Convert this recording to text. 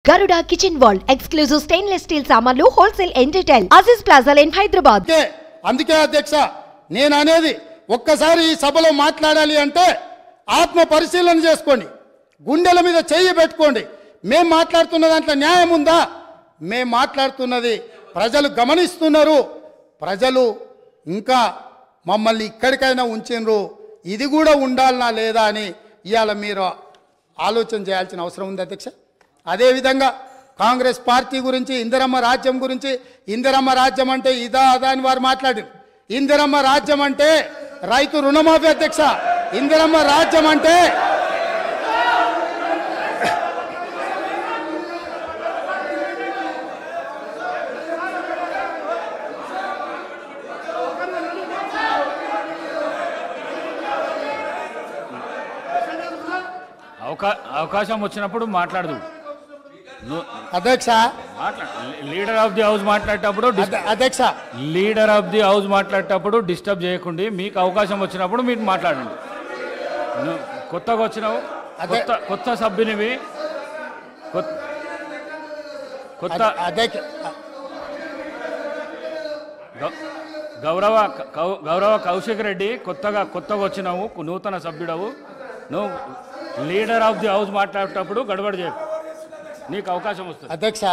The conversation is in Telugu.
Garuda Kitchen World exclusive stainless steel సామాన్లు wholesale and retail Aziz Plaza in Hyderabad. అందుకే అధ్యక్ష నేను అనేది ఒక్కసారి ఈ సభలో మాట్లాడాలి అంటే ఆత్మ పరిశీలన చేసుకోండి, గుండెల మీద చెయ్యి పెట్టుకోండి. మేము మాట్లాడుతున్న దాంట్లో న్యాయం ఉందా? మేము మాట్లాడుతున్నది ప్రజలు గమనిస్తున్నారు. ప్రజలు ఇంకా మమ్మల్ని ఇక్కడికైనా ఉంచినరు, ఇది కూడా ఉండాలనా లేదా అని ఇవాళ మీరు ఆలోచన చేయాల్సిన అవసరం ఉంది అధ్యక్ష. అదేవిధంగా కాంగ్రెస్ పార్టీ గురించి, ఇందిరమ్మ రాజ్యం గురించి, ఇందిరమ్మ రాజ్యం అంటే ఇదా అదా అని వారు మాట్లాడారు. ఇందిరమ్మ రాజ్యం అంటే రైతు రుణమాఫీ అధ్యక్ష. ఇందిరమ్మ రాజ్యం అంటే అవకాశం వచ్చినప్పుడు మాట్లాడదు అధ్యక్ష. లీడర్ ఆఫ్ ది హౌస్ మాట్లాడేటప్పుడు అధ్యక్ష లీడర్ ఆఫ్ ది హౌస్ మాట్లాడేటప్పుడు డిస్టర్బ్ చేయకుండా మీకు అవకాశం వచ్చినప్పుడు మీరు మాట్లాడండి. కొత్తగా వచ్చినావు, కొత్త సభ్యునివి, కొత్త గౌరవ కౌశిక్ రెడ్డి కొత్తగా వచ్చినావు, నూతన సభ్యుడవు. నువ్వు లీడర్ ఆఫ్ ది హౌస్ మాట్లాడేటప్పుడు గడబడి చేయకు, నీకు అవకాశం వస్తుంది అధ్యక్ష.